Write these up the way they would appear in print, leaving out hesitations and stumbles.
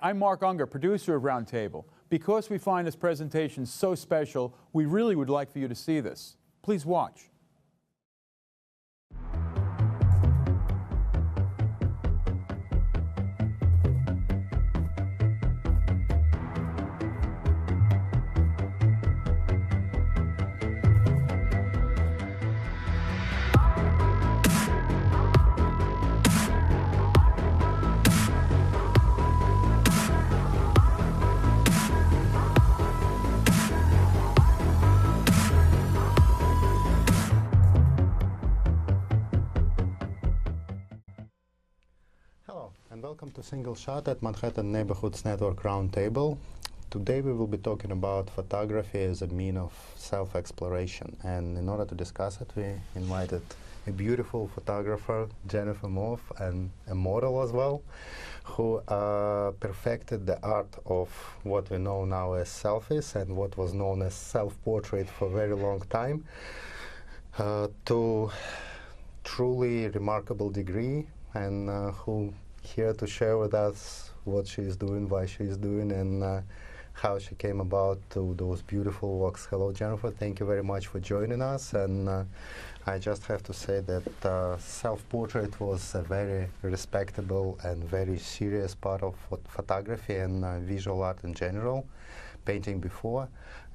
I'm Mark Unger, producer of Roundtable. Because we find this presentation so special, we really would like for you to see this. Please watch. Hello, and welcome to Single Shot at Manhattan Neighborhoods Network Roundtable. Today we will be talking about photography as a means of self-exploration. And in order to discuss it, we invited a beautiful photographer, Jennifer Maeve, and a model as well, who perfected the art of what we know now as selfies and what was known as self-portrait for a very long time to truly remarkable degree, and who here to share with us what she is doing, why she is doing, and how she came about to those beautiful walks. Hello, Jennifer. Thank you very much for joining us. And I just have to say that self-portrait was a very respectable and very serious part of photography and visual art in general, painting before.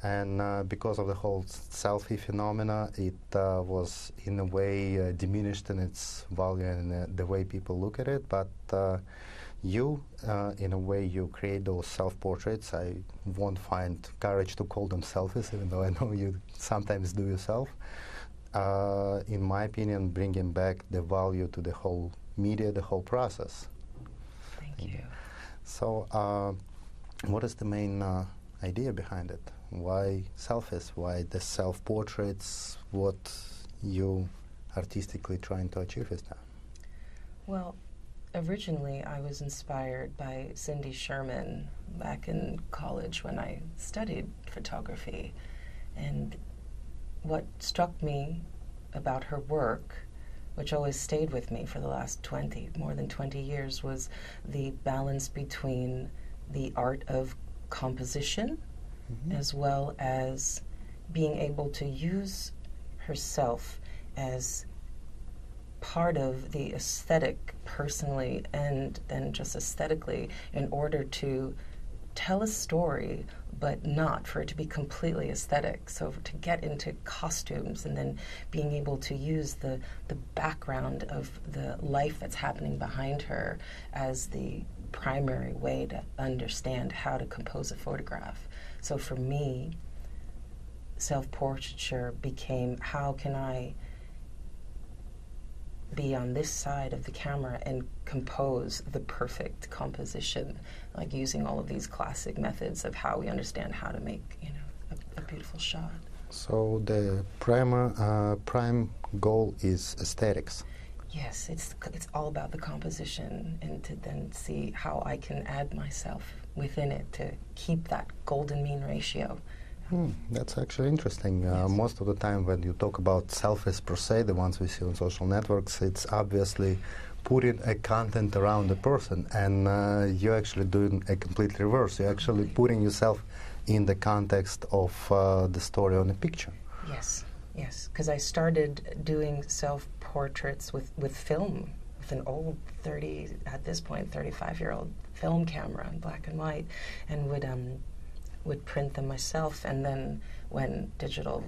And because of the whole selfie phenomena, it was in a way diminished in its value and the way people look at it. But you, in a way, you create those self-portraits. I won't find courage to call them selfies, even though I know you sometimes do yourself. In my opinion, bringing back the value to the whole media, the whole process. Thank you. So what is the main idea behind it? Why selfies? Why the self-portraits? What you artistically trying to achieve is that? Well, originally I was inspired by Cindy Sherman back in college when I studied photography. And what struck me about her work, which always stayed with me for the last more than 20 years, was the balance between the art of composition as well as being able to use herself as part of the aesthetic personally and then just aesthetically in order to tell a story, but not for it to be completely aesthetic. So to get into costumes and then being able to use the background of the life that's happening behind her as the primary way to understand how to compose a photograph. So for me, self-portraiture became, how can I be on this side of the camera and compose the perfect composition, like using all of these classic methods of how we understand how to make, you know, a beautiful shot. So the prime goal is aesthetics. Yes, it's all about the composition, and to then see how I can add myself within it to keep that golden mean ratio. That's actually interesting. Yes. Most of the time when you talk about selfies per se, the ones we see on social networks, it's obviously putting a content around the person, and you're actually doing a complete reverse. You're actually putting yourself in the context of the story on the picture. Yes, yes, because I started doing self-portraits with film, with an old 35-year-old film camera in black and white, and would print them myself, and then when digital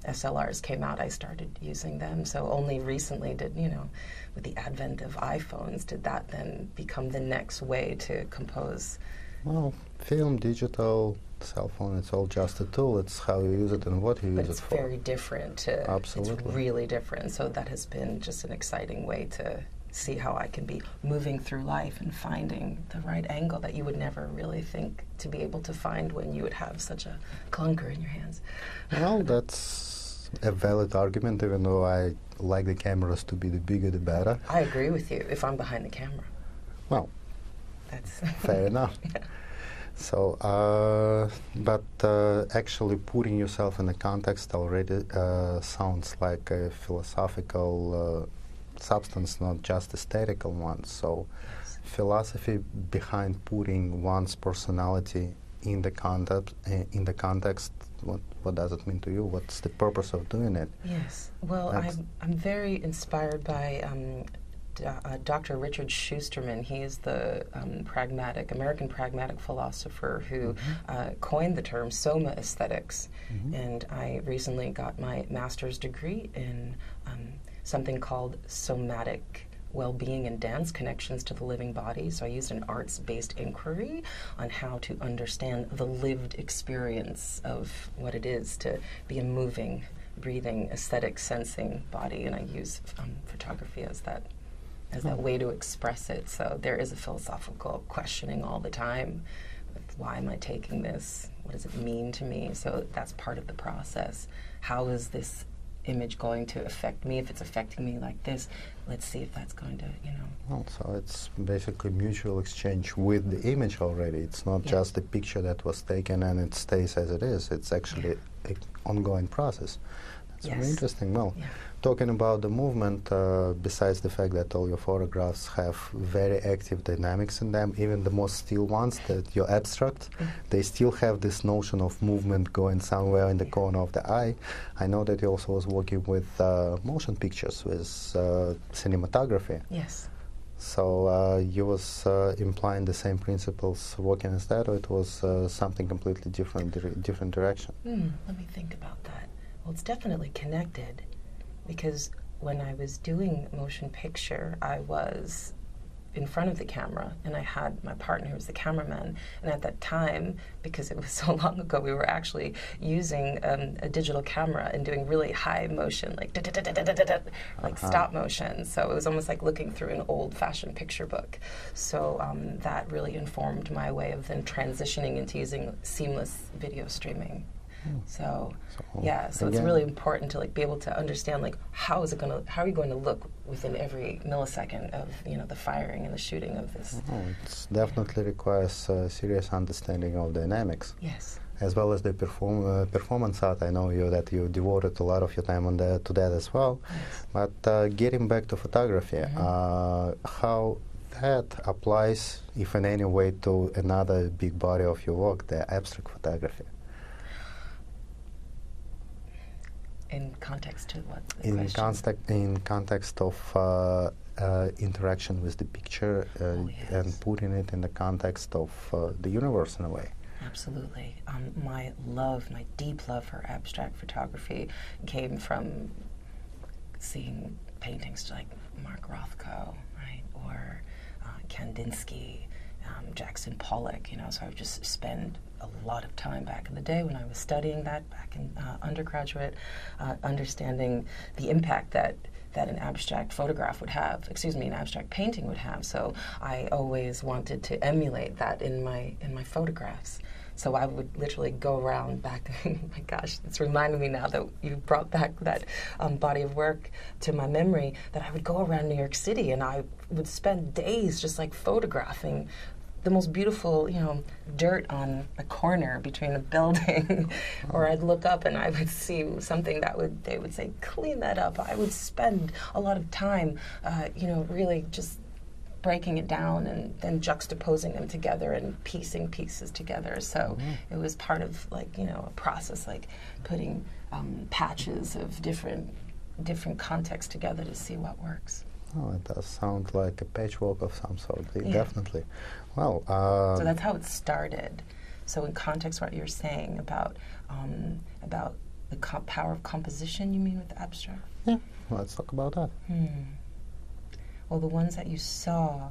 SLRs came out, I started using them. So only recently did, you know, with the advent of iPhones, did that then become the next way to compose. Well, film, digital, cell phone, it's all just a tool. It's how you use it and what you use it for. But it's very different. Absolutely. It's really different. So that has been just an exciting way to see how I can be moving through life and finding the right angle that you would never really think to be able to find when you would have such a clunker in your hands. Well, that's a valid argument, even though I like the cameras to be the bigger the better. I agree with you if I'm behind the camera. Well, that's fair enough. Yeah. So, but actually putting yourself in the context already sounds like a philosophical substance, not just aesthetical one. So philosophy behind putting one's personality in the context. What does it mean to you? What's the purpose of doing it? Yes. Well, I'm very inspired by Dr. Richard Schusterman. He is the American pragmatic philosopher who coined the term Soma Aesthetics. And I recently got my master's degree in something called somatic well-being and dance connections to the living body. So I used an arts-based inquiry on how to understand the lived experience of what it is to be a moving, breathing, aesthetic, sensing body, and I use photography as that way to express it. So there is a philosophical questioning all the time. Why am I taking this? What does it mean to me? So that's part of the process. How is this image going to affect me? If it's affecting me like this, let's see if that's going to, Well, so it's basically mutual exchange with the image already. It's not just the picture that was taken and it stays as it is. It's actually an ongoing process. That's very interesting. Well, talking about the movement, besides the fact that all your photographs have very active dynamics in them, even the most still ones that you abstract, they still have this notion of movement going somewhere in the corner of the eye. I know that you also was working with motion pictures, with cinematography. Yes. So you was implying the same principles working as that, or it was something completely different direction? Let me think about that. Well, it's definitely connected, because when I was doing motion picture, I was in front of the camera, and I had my partner who was the cameraman. And at that time, because it was so long ago, we were actually using a digital camera and doing really high motion, like like stop motion. So it was almost like looking through an old-fashioned picture book. So that really informed my way of then transitioning into using seamless video streaming. So it's really important to be able to understand how are you going to look within every millisecond of the firing and the shooting of this. It definitely requires a serious understanding of dynamics. Yes. As well as the performance art. I know that you devoted a lot of your time to that as well. Yes. But getting back to photography, how that applies, if in any way, to another big body of your work, the abstract photography. In context to what? In context of interaction with the picture and putting it in the context of the universe in a way. Absolutely. My deep love for abstract photography came from seeing paintings like Mark Rothko, right, or Kandinsky, Jackson Pollock. So I would just spend a lot of time back in the day when I was studying that back in undergraduate, understanding the impact that an abstract photograph would have, an abstract painting would have. So I always wanted to emulate that in my photographs. So I would literally go around back, oh my gosh, it's reminding me now that you brought back that body of work to my memory, that I would go around New York City and I would spend days just photographing the most beautiful, dirt on a corner between a building. Or I'd look up and I would see something they would say, clean that up. I would spend a lot of time, really just breaking it down and then juxtaposing them together and piecing pieces together. So it was part of a process, putting patches of different contexts together to see what works. Oh, it does sound like a patchwork of some sort, definitely. Well, so that's how it started. So in context, what you're saying about the power of composition, you mean with the abstract? Yeah, let's talk about that. Well, the ones that you saw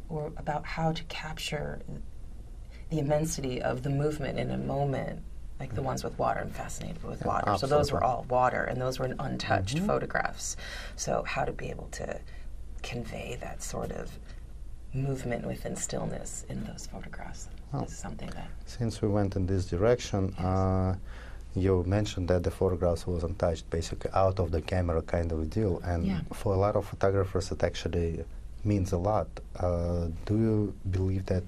were about how to capture the immensity of the movement in a moment, like the ones with water. I'm fascinated with water. Absolutely. So those were all water, and those were untouched photographs. So how to be able to convey that sort of movement within stillness in those photographs is something that... Since we went in this direction, you mentioned that the photographs was untouched, basically out of the camera kind of a deal, and for a lot of photographers it actually means a lot. Do you believe that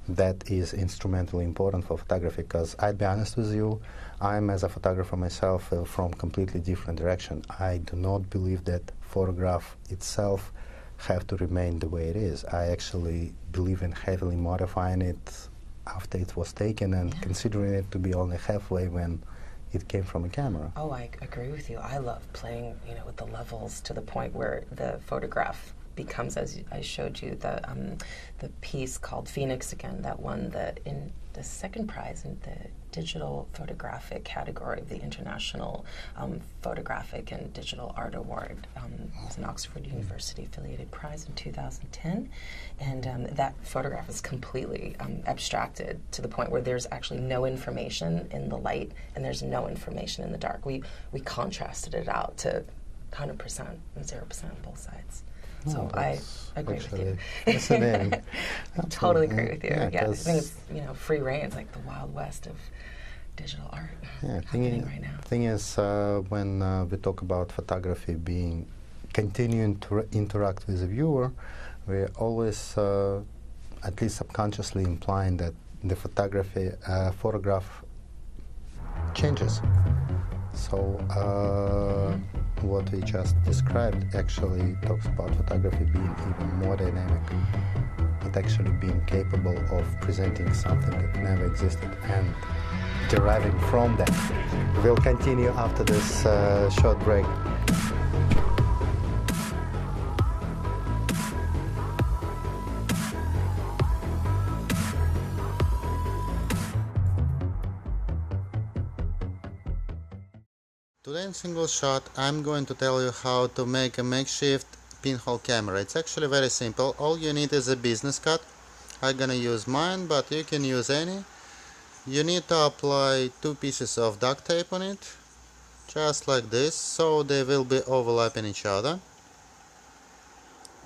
that is instrumentally important for photography? Because I'd be honest with you, I'm as a photographer myself from completely different direction. I do not believe that photograph itself have to remain the way it is. I actually believe in heavily modifying it after it was taken and considering it to be only halfway when it came from a camera. Oh, I agree with you. I love playing, with the levels to the point where the photograph becomes, as I showed you, the piece called Phoenix Again, that won the second prize in the digital photographic category of the International Photographic and Digital Art Award. It was an Oxford University affiliated prize in 2010, and that photograph is completely abstracted to the point where there's actually no information in the light and there's no information in the dark. We contrasted it out to 100% and 0% on both sides. So I agree with you. Fascinating. I totally agree with you. Yeah, I think it's free reign. It's like the Wild West of digital art happening right now. Thing is, when we talk about photography being continuing to interact with the viewer, we're always, at least subconsciously, implying that the photograph changes. So what we just described actually talks about photography being even more dynamic, but actually being capable of presenting something that never existed and deriving from that. We'll continue after this short break. Today in Single Shot I'm going to tell you how to make a makeshift pinhole camera. It's actually very simple. All you need is a business card. I'm gonna use mine, but you can use any. You need to apply 2 pieces of duct tape on it, just like this, so they will be overlapping each other.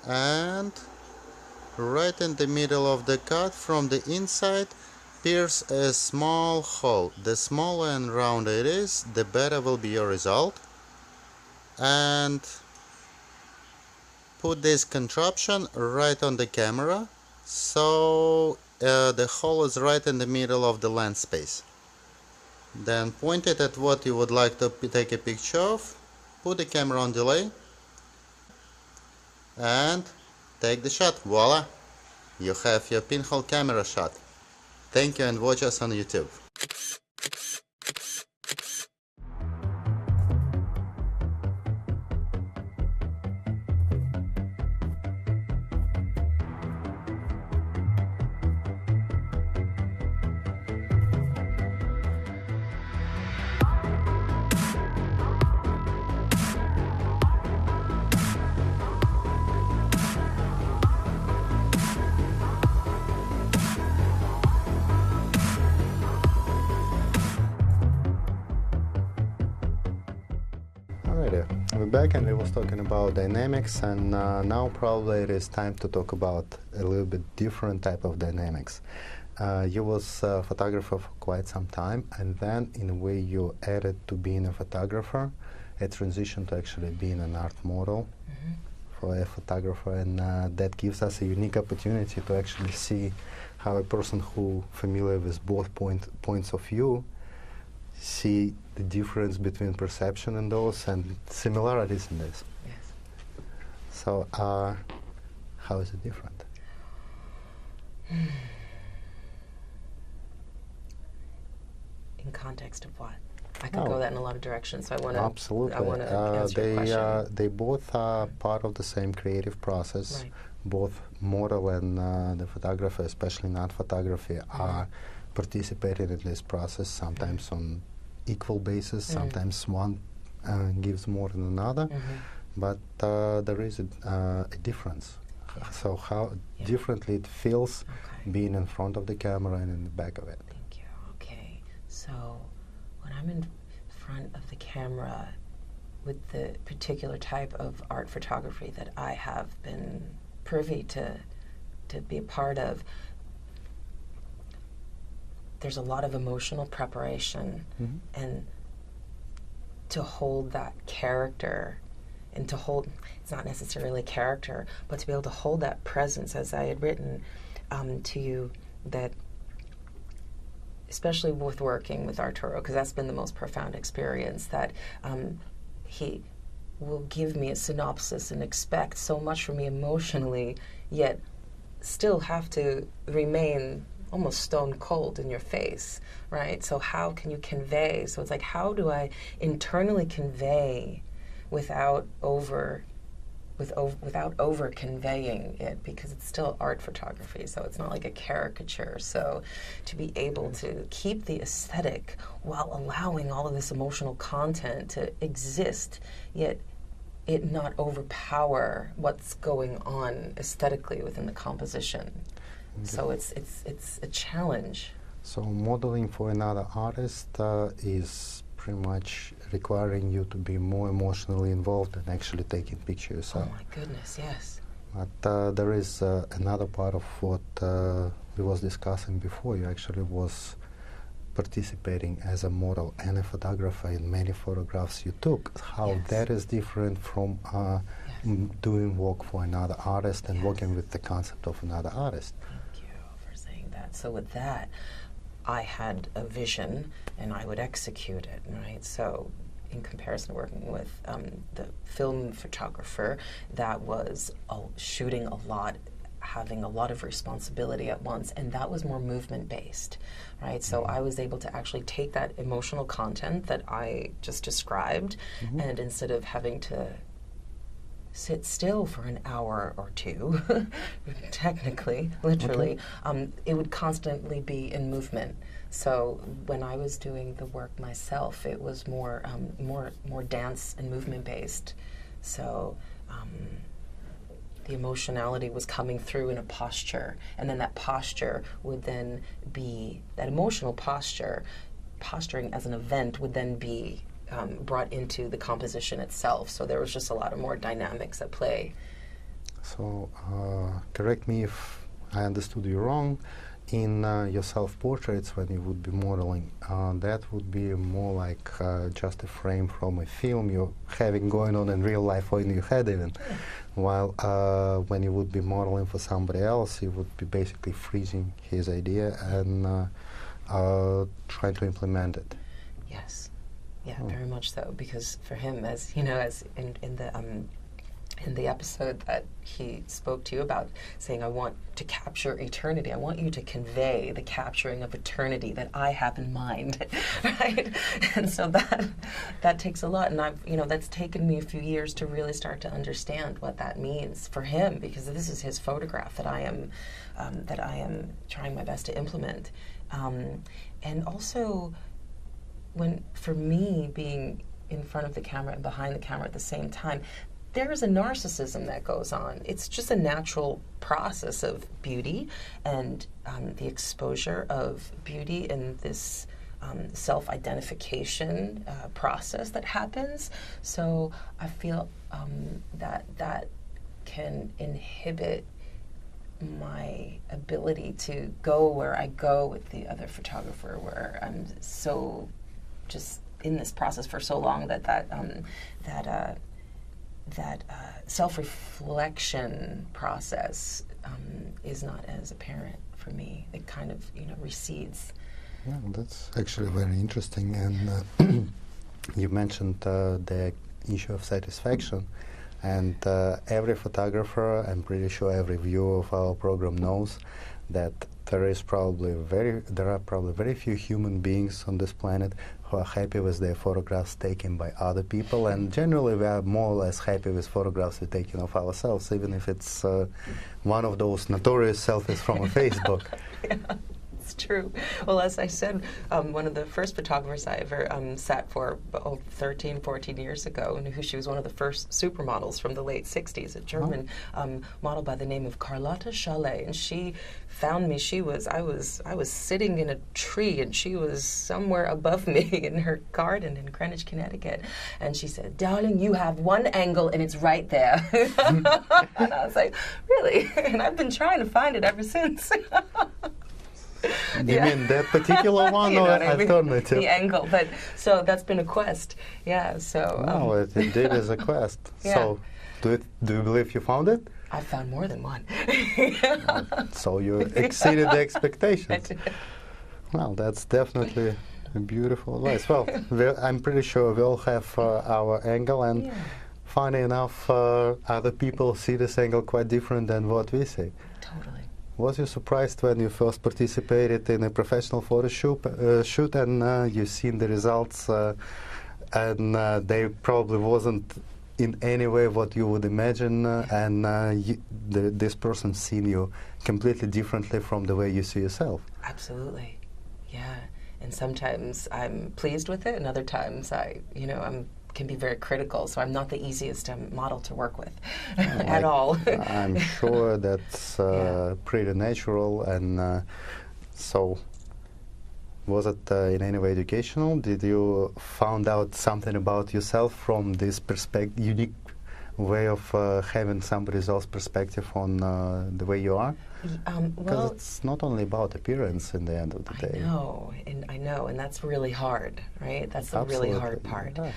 And right in the middle of the cut, from the inside, pierce a small hole. The smaller and rounder it is, the better will be your result. And put this contraption right on the camera, so the hole is right in the middle of the lens space. Then point it at what you would like to take a picture of, put the camera on delay, and take the shot. Voila! You have your pinhole camera shot. Thank you and watch us on YouTube. We're back and we was talking about dynamics, and now probably it is time to talk about a little bit different type of dynamics. You was a photographer for quite some time, and then in a way you added to being a photographer, a transition to actually being an art model for a photographer, and that gives us a unique opportunity to actually see how a person who familiar with both points of view see the difference between perception in those and similarities in this. Yes. So, how is it different? In context of what? I could go that in a lot of directions, so I want to. Absolutely. I want to answer your question. They both are part of the same creative process. Right. Both model and the photographer, especially in art photography, are participating in this process, sometimes on equal basis, sometimes one gives more than another, but there is a difference. So how differently it feels being in front of the camera and in the back of it. Thank you. Okay. So when I'm in front of the camera with the particular type of art photography that I have been privy to be a part of, there's a lot of emotional preparation, and to hold that character, and to hold, it's not necessarily character, but to be able to hold that presence, as I had written to you, that especially with working with Arturo, because that's been the most profound experience, that he will give me a synopsis and expect so much from me emotionally, yet still have to remain almost stone cold in your face, right? So how can you convey? So it's like, how do I internally convey without over conveying it, because it's still art photography, so it's not like a caricature. So to be able to keep the aesthetic while allowing all of this emotional content to exist, yet it not overpower what's going on aesthetically within the composition. So it's a challenge. So modeling for another artist is pretty much requiring you to be more emotionally involved and actually taking pictures yourself. Oh my goodness, yes. But there is another part of what we was discussing before. You actually was participating as a model and a photographer in many photographs you took. How Yes. that is different from doing work for another artist and Yes. working with the concept of another artist. Thank you for saying that. So with that, I had a vision and I would execute it, right? So in comparison to working with the film photographer that was shooting a lot, having a lot of responsibility at once, and that was more movement-based, right? So I was able to actually take that emotional content that I just described, and instead of having to sit still for an hour or two, technically, literally, it would constantly be in movement. So when I was doing the work myself, it was more dance and movement based. So the emotionality was coming through in a posture, and then that posture would then be, that emotional posturing as an event would then be brought into the composition itself. So there was just a lot of more dynamics at play. So correct me if I understood you wrong. In your self-portraits, when you would be modeling, that would be more like just a frame from a film you're having going on in real life or in your head even. Yeah. While when you would be modeling for somebody else, you would be basically freezing his idea and trying to implement it. Yes. Yeah, very much so. Because for him, as you know, as in the episode that he spoke to you about, saying, I want to capture eternity. I want you to convey the capturing of eternity that I have in mind, right? And so that takes a lot. And that's taken me a few years to really start to understand what that means for him, because this is his photograph that I am trying my best to implement. And also, for me, being in front of the camera and behind the camera at the same time, there is a narcissism that goes on. It's just a natural process of beauty and the exposure of beauty and this self-identification process that happens. So I feel that can inhibit my ability to go where I go with the other photographer, where I'm so just in this process for so long that self-reflection process is not as apparent for me. It kind of recedes. Yeah, that's actually very interesting. And you mentioned the issue of satisfaction. And every photographer, I'm pretty sure every viewer of our program knows that there are probably very few human beings on this planet who are happy with their photographs taken by other people, and generally we are more or less happy with photographs we're taking of ourselves, even if it's one of those notorious selfies from a Facebook. Yeah. It's true. Well, as I said, one of the first photographers I ever sat for 13, 14 years ago, and who she was one of the first supermodels from the late 60s, a German model by the name of Carlotta Chalet, and she found me. I was sitting in a tree, and she was somewhere above me in her garden in Greenwich, Connecticut, and she said, "Darling, you have one angle, and it's right there." And I was like, "Really?" And I've been trying to find it ever since. You mean that particular one or alternative? The angle, but so that's been a quest. Yeah, so. No, it indeed is a quest. Yeah. So, do you believe you found it? I found more than one. So you exceeded the I expectations. did. Well, that's definitely a beautiful advice. Well, I'm pretty sure we all have our angle, and funny enough, other people see this angle quite different than what we see. Totally. Was you surprised when you first participated in a professional photo shoot and you seen the results and they probably wasn't in any way what you would imagine and this person seen you completely differently from the way you see yourself? Absolutely. Yeah. And sometimes I'm pleased with it, and other times I can be very critical, so I'm not the easiest model to work with at all. I'm sure that's pretty natural. And so was it in any way educational? Did you find out something about yourself from this unique way of having somebody else's perspective on the way you are? Because it's not only about appearance in the end of the day. I know, and that's really hard, right? That's the really hard part. Yeah.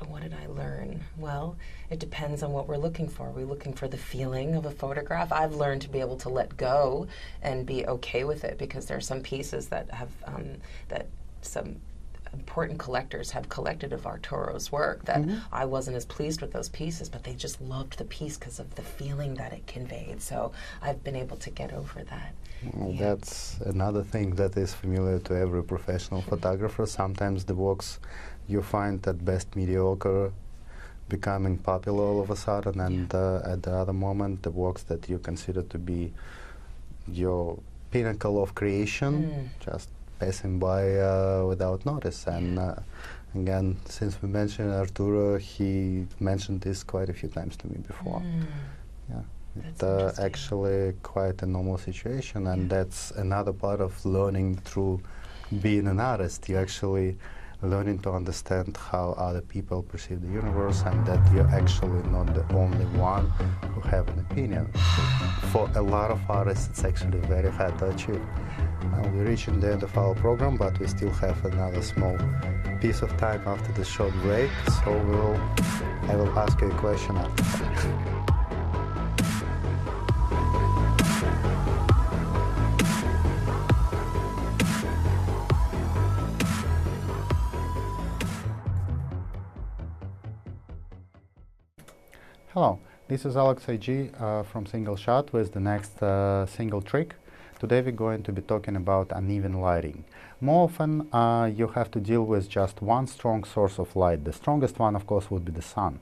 What did I learn? Well, it depends on what we're looking for. We're looking for the feeling of a photograph. I've learned to be able to let go and be okay with it, because there are some pieces that have that some important collectors have collected of Arturo's work that I wasn't as pleased with those pieces, but they just loved the piece because of the feeling that it conveyed. So I've been able to get over that. Well, that's another thing that is familiar to every professional photographer. Sometimes the works you find at best mediocre becoming popular all of a sudden, and at the other moment the works that you consider to be your pinnacle of creation just passing by without notice. And again, since we mentioned Arturo, he mentioned this quite a few times to me before. Yeah, it's actually quite a normal situation, and that's another part of learning through being an artist. You actually learning to understand how other people perceive the universe, and that you're actually not the only one who have an opinion. For a lot of artists, it's actually very hard to achieve. We're reaching the end of our program, but we still have another small piece of time after the short break, so I will ask you a question after that. Hello, this is Alex IG from Single Shot with the next single trick. Today we're going to be talking about uneven lighting. More often you have to deal with just one strong source of light. The strongest one, of course, would be the sun.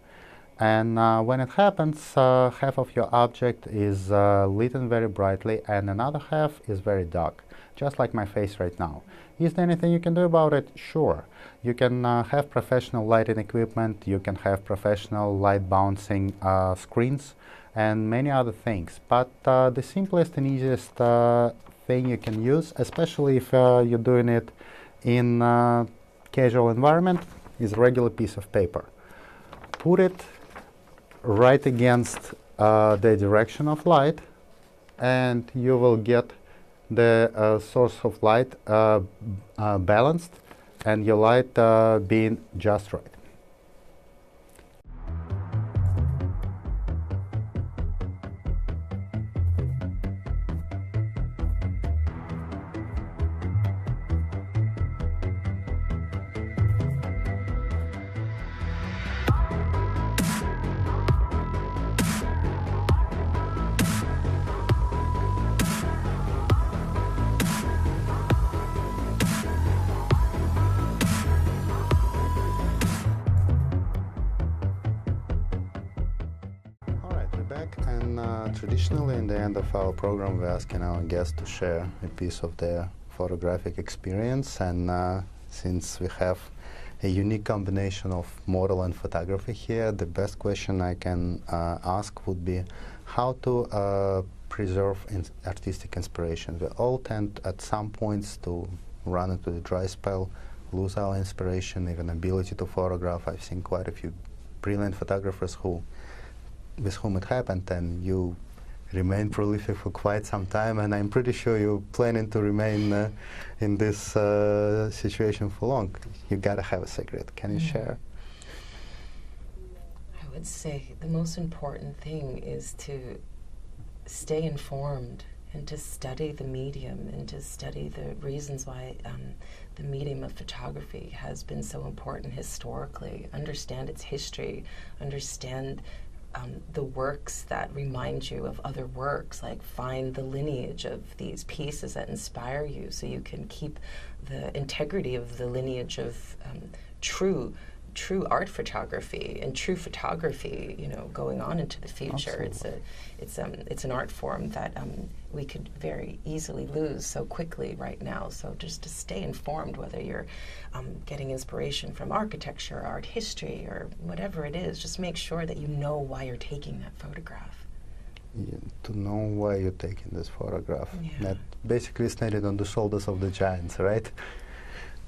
And when it happens, half of your object is lit very brightly and another half is very dark, just like my face right now. Is there anything you can do about it? Sure. You can have professional lighting equipment, you can have professional light bouncing screens, and many other things. But the simplest and easiest thing you can use, especially if you're doing it in a casual environment, is a regular piece of paper. Put it right against the direction of light, and you will get the source of light balanced and your light being just right. Traditionally, in the end of our program, we're asking our guests to share a piece of their photographic experience. And since we have a unique combination of model and photography here, the best question I can ask would be how to preserve artistic inspiration. We all tend at some points to run into the dry spell, lose our inspiration, even ability to photograph. I've seen quite a few brilliant photographers with whom it happened, and you remain prolific for quite some time, and I'm pretty sure you're planning to remain in this situation for long. You gotta have a secret. Can you share? I would say the most important thing is to stay informed and to study the medium and to study the reasons why the medium of photography has been so important historically, understand its history, understand the works that remind you of other works, like find the lineage of these pieces that inspire you so you can keep the integrity of the lineage of true art photography and true photography, you know, going on into the future. Absolutely. It's an art form that we could very easily lose so quickly right now. So just to stay informed, whether you're getting inspiration from architecture, art history, or whatever it is, just make sure that you know why you're taking that photograph. Yeah, to know why you're taking this photograph. Yeah. That basically standing on the shoulders of the giants, right?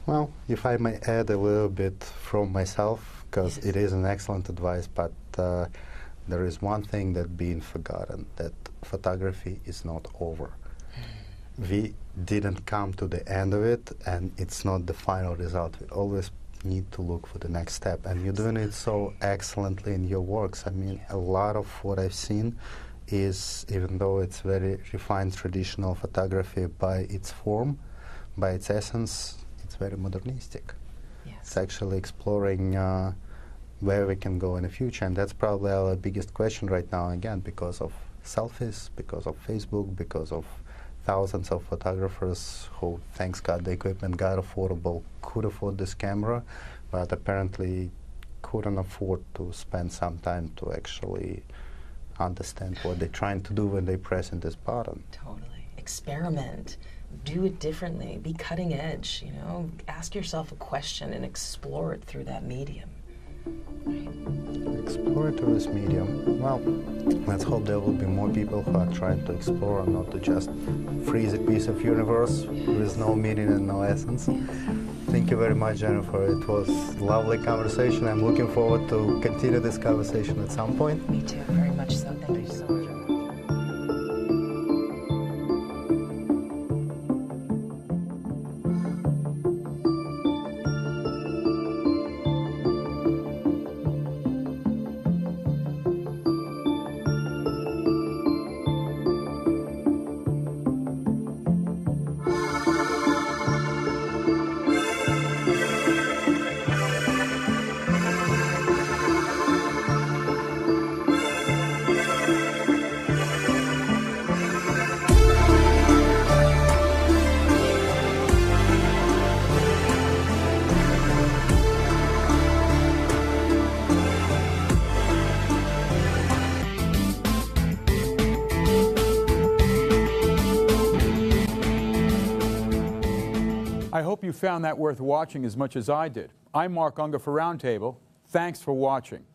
Well, if I may add a little bit from myself, because it is an excellent advice, but there is one thing that's being forgotten, that photography is not over. We didn't come to the end of it, and it's not the final result. We always need to look for the next step, and you're doing it so excellently in your works. I mean, a lot of what I've seen is, even though it's very refined traditional photography by its form, by its essence, it's very modernistic. Yes. It's actually exploring where we can go in the future, and that's probably our biggest question right now, again, because of selfies, because of Facebook, because of thousands of photographers who, thanks God, the equipment got affordable, could afford this camera, but apparently couldn't afford to spend some time to actually understand what they're trying to do when they press in this button. Totally. Experiment. Do it differently. Be cutting edge, you know. Ask yourself a question and explore it through that medium. Right. Explore through this medium. Well, let's hope there will be more people who are trying to explore and not to just freeze a piece of universe with no meaning and no essence. Thank you very much, Jennifer. It was a lovely conversation. I'm looking forward to continue this conversation at some point. Me too, very much so. Thank you so much. I hope you found that worth watching as much as I did. I'm Mark Unger for Roundtable. Thanks for watching.